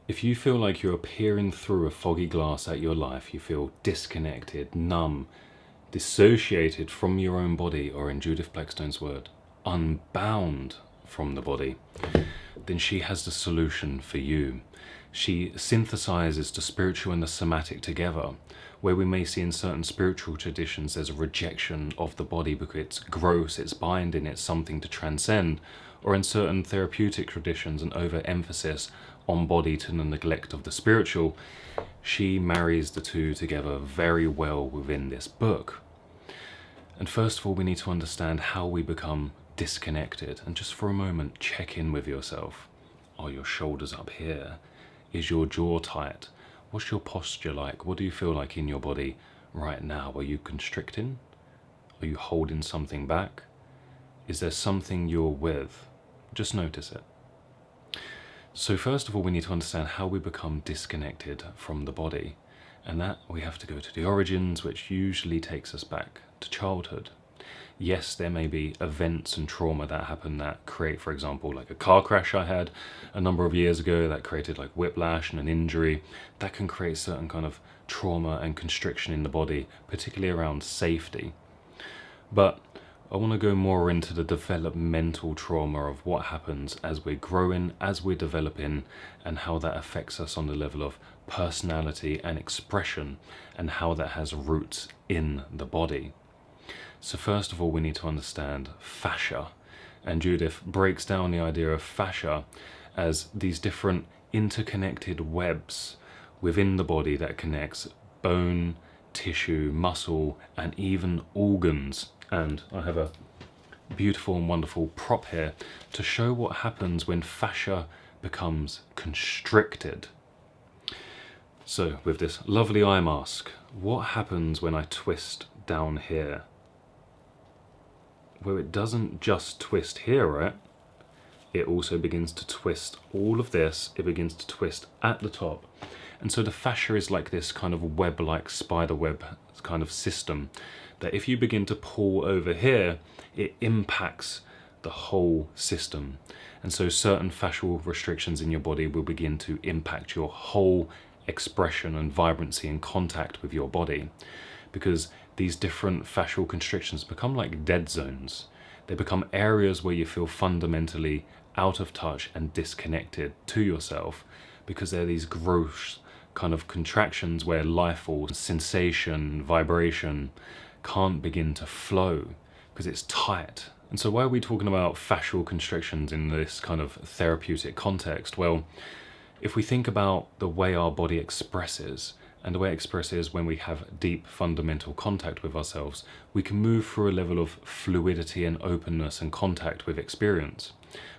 If you feel like you're peering through a foggy glass at your life, you feel disconnected, numb, dissociated from your own body, or in Judith Blackstone's word, unbound from the body, then she has the solution for you. She synthesizes the spiritual and the somatic together, where we may see in certain spiritual traditions there's a rejection of the body because it's gross, it's binding, it's something to transcend, or in certain therapeutic traditions an overemphasis on body to the neglect of the spiritual. She marries the two together very well within this book. And first of all, we need to understand how we become disconnected. And just for a moment, check in with yourself. Are your shoulders up here? Is your jaw tight? What's your posture like? What do you feel like in your body right now? Are you constricting? Are you holding something back? Is there something you're with? Just notice it. So first of all, we need to understand how we become disconnected from the body. And that we have to go to the origins, which usually takes us back to childhood. Yes, there may be events and trauma that happen that create, for example, like a car crash I had a number of years ago that created like whiplash and an injury. That can create certain kind of trauma and constriction in the body, particularly around safety. But I want to go more into the developmental trauma of what happens as we're growing, as we're developing, and how that affects us on the level of personality and expression, and how that has roots in the body. So first of all, we need to understand fascia. And Judith breaks down the idea of fascia as these different interconnected webs within the body that connects bone, tissue, muscle, and even organs. And I have a beautiful and wonderful prop here to show what happens when fascia becomes constricted. So with this lovely eye mask, what happens when I twist down here? Well, it doesn't just twist here, right? It also begins to twist all of this. It begins to twist at the top. And so the fascia is like this kind of web-like spider web kind of system that if you begin to pull over here, it impacts the whole system. And so certain fascial restrictions in your body will begin to impact your whole expression and vibrancy and contact with your body, because these different fascial constrictions become like dead zones. They become areas where you feel fundamentally out of touch and disconnected to yourself, because they're these gross kind of contractions where life or sensation, vibration can't begin to flow because it's tight. And so why are we talking about fascial constrictions in this kind of therapeutic context? Well, if we think about the way our body expresses, and the way it expresses when we have deep fundamental contact with ourselves, we can move through a level of fluidity and openness and contact with experience.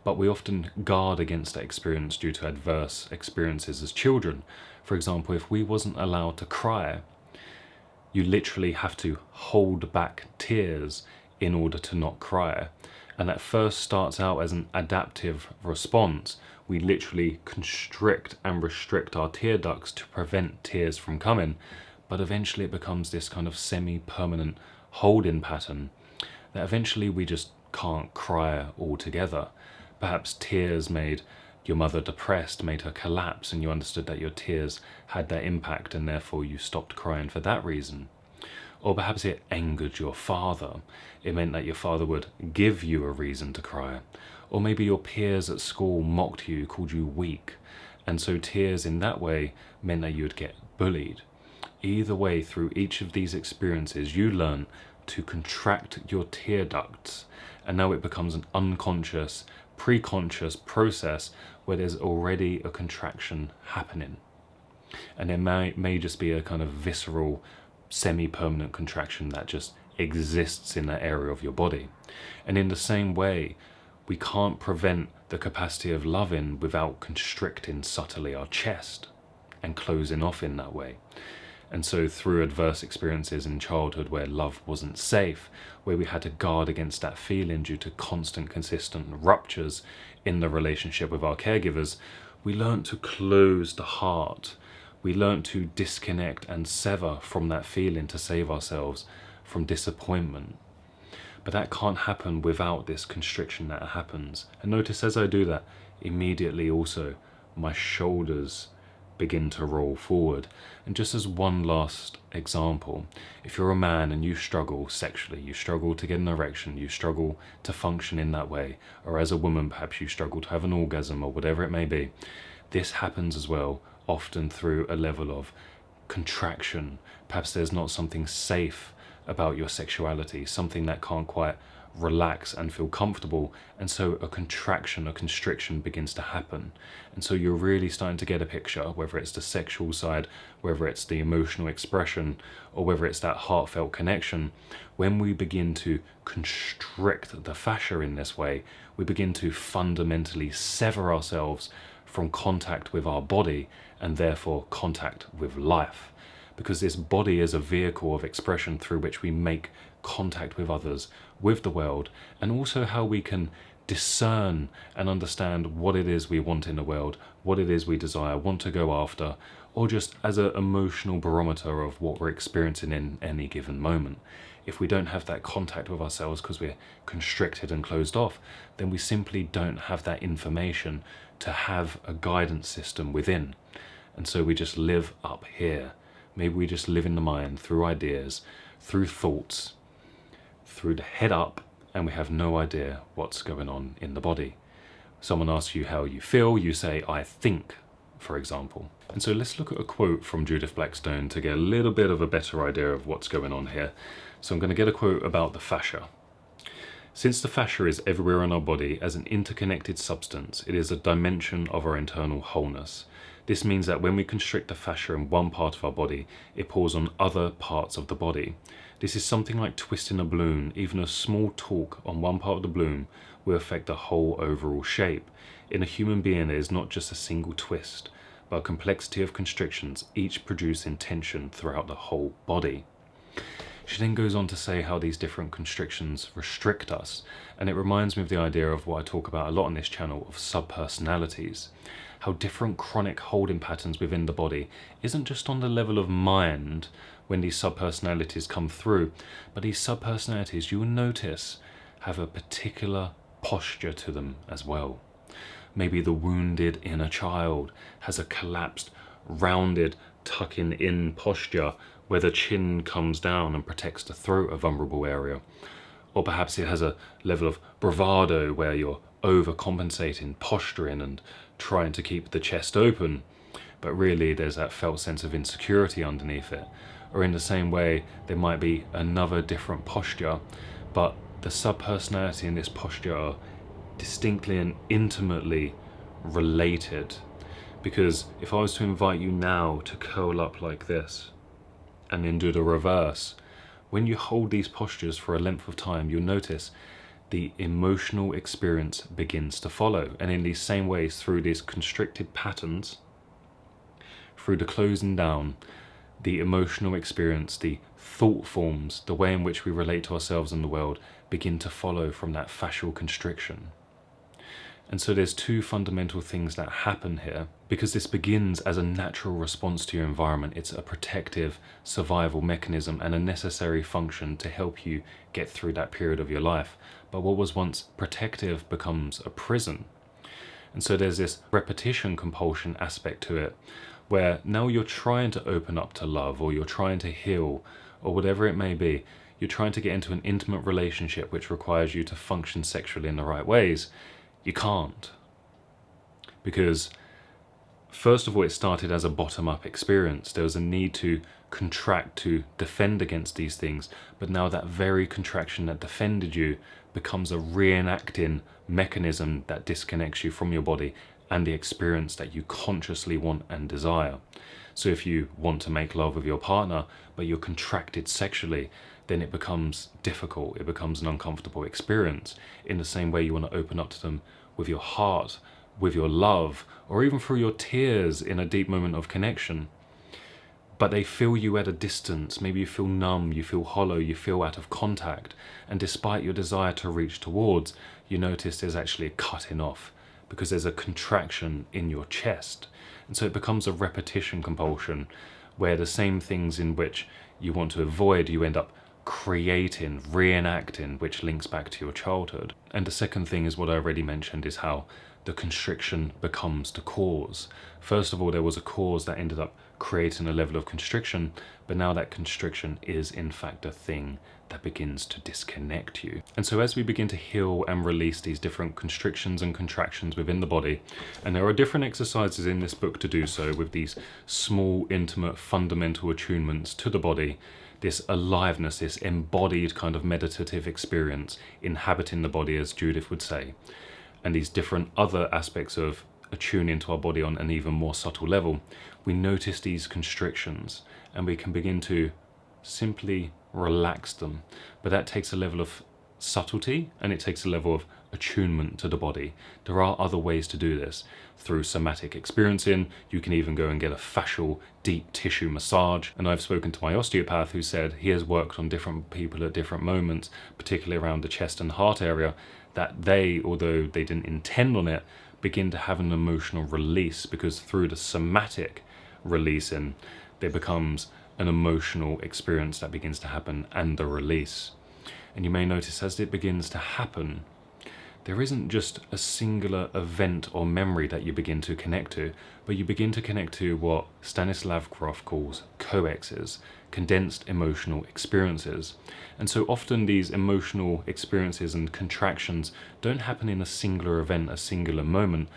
But we often guard against that experience due to adverse experiences as children. For example, if we wasn't allowed to cry, you literally have to hold back tears in order to not cry. And that first starts out as an adaptive response. We literally constrict and restrict our tear ducts to prevent tears from coming, but eventually it becomes this kind of semi-permanent holding pattern that eventually we just can't cry altogether. Perhaps tears made your mother depressed, made her collapse, and you understood that your tears had that impact and therefore you stopped crying for that reason. Or perhaps it angered your father. It meant that your father would give you a reason to cry. Or maybe your peers at school mocked you, called you weak, and so tears in that way meant that you would get bullied. Either way, through each of these experiences, you learn to contract your tear ducts, and now it becomes an unconscious, pre-conscious process where there's already a contraction happening. And it may just be a kind of visceral, semi-permanent contraction that just exists in that area of your body. And in the same way, we can't prevent the capacity of loving without constricting subtly our chest and closing off in that way. And so through adverse experiences in childhood where love wasn't safe, where we had to guard against that feeling due to constant, consistent ruptures in the relationship with our caregivers, we learned to close the heart. We learned to disconnect and sever from that feeling to save ourselves from disappointment. But that can't happen without this constriction that happens. And notice as I do that, immediately also my shoulders begin to roll forward. And just as one last example, if you're a man and you struggle sexually, you struggle to get an erection, you struggle to function in that way, or as a woman perhaps you struggle to have an orgasm or whatever it may be, this happens as well, often through a level of contraction. Perhaps there's not something safe about your sexuality, something that can't quite relax and feel comfortable, and so a contraction, a constriction begins to happen. And so you're really starting to get a picture, whether it's the sexual side, whether it's the emotional expression, or whether it's that heartfelt connection. When we begin to constrict the fascia in this way, we begin to fundamentally sever ourselves from contact with our body and therefore contact with life, because this body is a vehicle of expression through which we make contact with others, with the world, and also how we can discern and understand what it is we want in the world, what it is we desire, want to go after, or just as an emotional barometer of what we're experiencing in any given moment. If we don't have that contact with ourselves because we're constricted and closed off, then we simply don't have that information to have a guidance system within. And so we just live up here. Maybe we just live in the mind through ideas, through thoughts, through the head up, and we have no idea what's going on in the body. Someone asks you how you feel, you say, I think, for example. And so let's look at a quote from Judith Blackstone to get a little bit of a better idea of what's going on here. So I'm going to get a quote about the fascia. Since the fascia is everywhere in our body as an interconnected substance, it is a dimension of our internal wholeness. This means that when we constrict the fascia in one part of our body, it pulls on other parts of the body. This is something like twisting a balloon. Even a small torque on one part of the balloon will affect the whole overall shape. In a human being, there is not just a single twist, but a complexity of constrictions, each producing tension throughout the whole body. She then goes on to say how these different constrictions restrict us, and it reminds me of the idea of what I talk about a lot on this channel of subpersonalities. How different chronic holding patterns within the body isn't just on the level of mind when these subpersonalities come through, but these subpersonalities, you will notice, have a particular posture to them as well. Maybe the wounded inner child has a collapsed, rounded, tucking in posture where the chin comes down and protects the throat, a vulnerable area. Or perhaps it has a level of bravado where you're overcompensating, posturing and trying to keep the chest open, but really there's that felt sense of insecurity underneath it. Or in the same way, there might be another different posture, but the subpersonality and this posture are distinctly and intimately related. Because if I was to invite you now to curl up like this and then do the reverse, when you hold these postures for a length of time, you'll notice the emotional experience begins to follow. And in these same ways, through these constricted patterns, through the closing down, the emotional experience, the thought forms, the way in which we relate to ourselves and the world begin to follow from that fascial constriction. And so there's two fundamental things that happen here, because this begins as a natural response to your environment. It's a protective survival mechanism and a necessary function to help you get through that period of your life. But what was once protective becomes a prison. And so there's this repetition compulsion aspect to it, where now you're trying to open up to love, or you're trying to heal, or whatever it may be. You're trying to get into an intimate relationship which requires you to function sexually in the right ways. You can't. Because first of all, it started as a bottom-up experience. There was a need to contract to defend against these things, but now that very contraction that defended you becomes a reenacting mechanism that disconnects you from your body and the experience that you consciously want and desire. So if you want to make love with your partner, but you're contracted sexually, then it becomes difficult, it becomes an uncomfortable experience. In the same way, you want to open up to them with your heart, with your love, or even through your tears in a deep moment of connection. But they feel you at a distance. Maybe you feel numb, you feel hollow, you feel out of contact. And despite your desire to reach towards, you notice there's actually a cutting off because there's a contraction in your chest. And so it becomes a repetition compulsion where the same things in which you want to avoid, you end up creating, reenacting, which links back to your childhood. And the second thing is what I already mentioned, is how the constriction becomes the cause. First of all, there was a cause that ended up creating a level of constriction, but now that constriction is in fact a thing that begins to disconnect you. And so as we begin to heal and release these different constrictions and contractions within the body, and there are different exercises in this book to do so with these small, intimate, fundamental attunements to the body, this aliveness, this embodied kind of meditative experience inhabiting the body, as Judith would say, and these different other aspects of attuning to our body on an even more subtle level, we notice these constrictions and we can begin to simply relax them. But that takes a level of subtlety and it takes a level of attunement to the body. There are other ways to do this. Through somatic experiencing, you can even go and get a fascial deep tissue massage. And I've spoken to my osteopath who said he has worked on different people at different moments, particularly around the chest and heart area, that they, although they didn't intend on it, begin to have an emotional release, because through the somatic releasing, there becomes an emotional experience that begins to happen and the release. And you may notice as it begins to happen, there isn't just a singular event or memory that you begin to connect to, but you begin to connect to what Stanislav Grof calls coexes, condensed emotional experiences. And so often these emotional experiences and contractions don't happen in a singular event, a singular moment,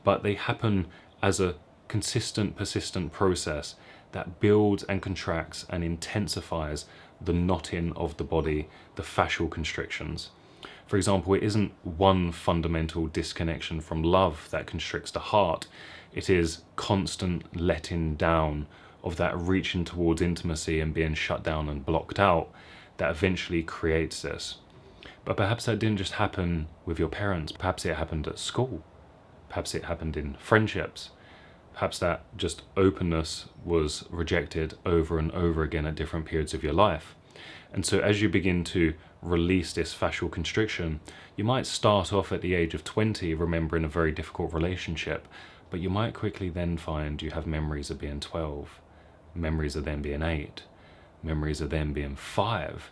but they happen as a consistent, persistent process that builds and contracts and intensifies the knotting of the body, the fascial constrictions. For example, it isn't one fundamental disconnection from love that constricts the heart. It is constant letting down of that reaching towards intimacy and being shut down and blocked out that eventually creates this. But perhaps that didn't just happen with your parents. Perhaps it happened at school. Perhaps it happened in friendships. Perhaps that just openness was rejected over and over again at different periods of your life. And so as you begin to release this fascial constriction, you might start off at the age of 20 remembering a very difficult relationship, but you might quickly then find you have memories of being 12, memories of them being 8, memories of them being 5.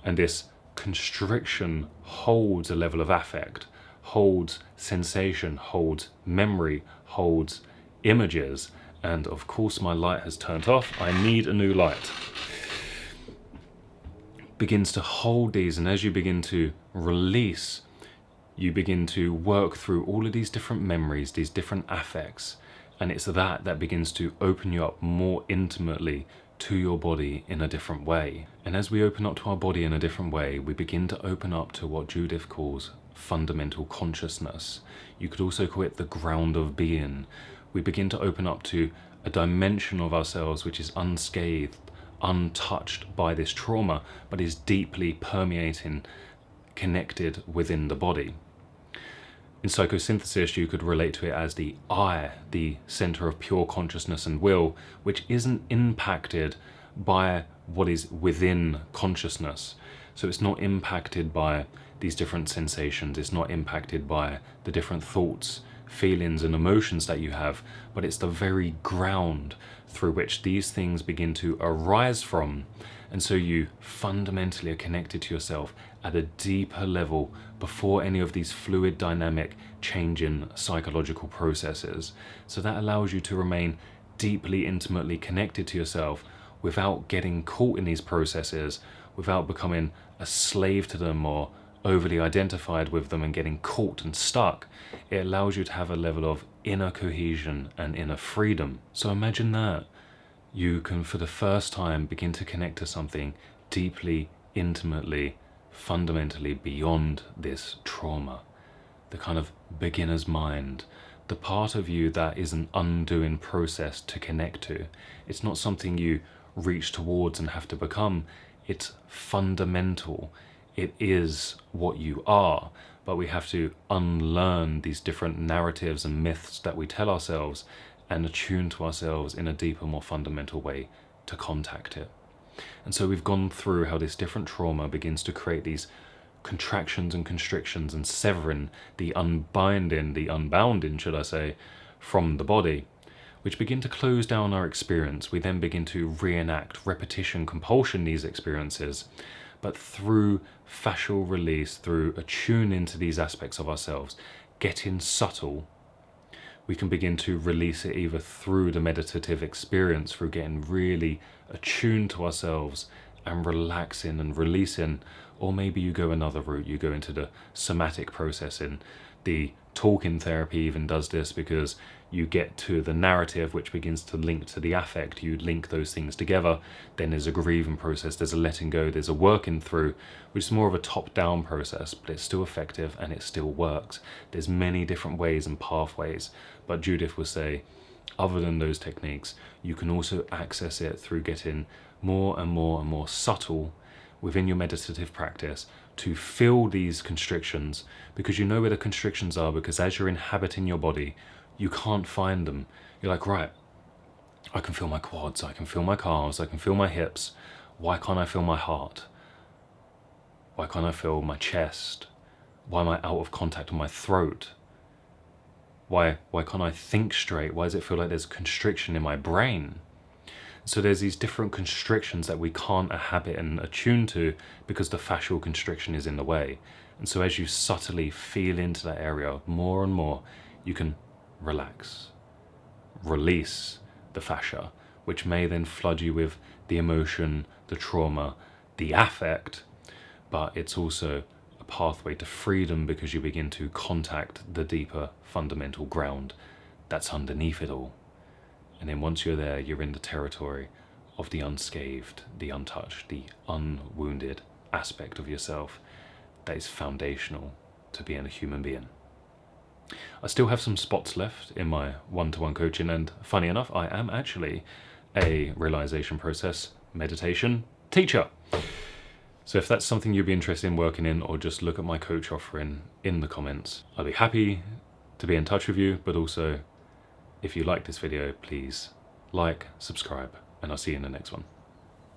And this constriction holds a level of affect, holds sensation, holds memory, holds images. And of course my light has turned off. I need a new light. Begins to hold these, and as you begin to release, you begin to work through all of these different memories, these different affects, and it's that begins to open you up more intimately to your body in a different way. And as we open up to our body in a different way, we begin to open up to what Judith calls fundamental consciousness. You could also call it the ground of being. We begin to open up to a dimension of ourselves which is unscathed, untouched by this trauma, but is deeply permeating, connected within the body. In psychosynthesis, you could relate to it as the I, the center of pure consciousness and will, which isn't impacted by what is within consciousness. So it's not impacted by these different sensations, it's not impacted by the different thoughts, feelings and emotions that you have, but it's the very ground through which these things begin to arise from. And so you fundamentally are connected to yourself at a deeper level before any of these fluid, dynamic, changing psychological processes. So that allows you to remain deeply, intimately connected to yourself without getting caught in these processes, without becoming a slave to them or overly identified with them and getting caught and stuck. It allows you to have a level of inner cohesion and inner freedom. So imagine that. You can, for the first time, begin to connect to something deeply, intimately, fundamentally beyond this trauma. The kind of beginner's mind, the part of you that is an undoing process to connect to. It's not something you reach towards and have to become. It's fundamental. It is what you are, but we have to unlearn these different narratives and myths that we tell ourselves and attune to ourselves in a deeper, more fundamental way to contact it. And so we've gone through how this different trauma begins to create these contractions and constrictions and severing, the unbinding, the unbounding, should I say, from the body, which begin to close down our experience. We then begin to reenact, repetition, compulsion these experiences, but through fascial release, through attuning to these aspects of ourselves, getting subtle we can begin to release it either through the meditative experience, through getting really attuned to ourselves and relaxing and releasing, or maybe you go another route, you go into the somatic processing. The talking therapy even does this, because you get to the narrative, which begins to link to the affect. You link those things together. Then there's a grieving process, there's a letting go, there's a working through, which is more of a top-down process, but it's still effective and it still works. There's many different ways and pathways, but Judith will say, other than those techniques, you can also access it through getting more and more and more subtle within your meditative practice to feel these constrictions, because you know where the constrictions are, because as you're inhabiting your body, you can't find them. You're like, right, I can feel my quads, I can feel my calves, I can feel my hips. Why can't I feel my heart? Why can't I feel my chest? Why am I out of contact with my throat? Why can't I think straight? Why does it feel like there's a constriction in my brain? So there's these different constrictions that we can't inhabit and attune to, because the fascial constriction is in the way. And so as you subtly feel into that area more and more, you can relax, release the fascia, which may then flood you with the emotion, the trauma, the affect, but it's also a pathway to freedom, because you begin to contact the deeper fundamental ground that's underneath it all. And then once you're there, you're in the territory of the unscathed, the untouched, the unwounded aspect of yourself that is foundational to being a human being. I still have some spots left in my one-to-one coaching, and funny enough, I am actually a realization process meditation teacher. So if that's something you'd be interested in working in, or just look at my coach offering in the comments, I'll be happy to be in touch with you. But also, if you like this video, please like, subscribe, and I'll see you in the next one.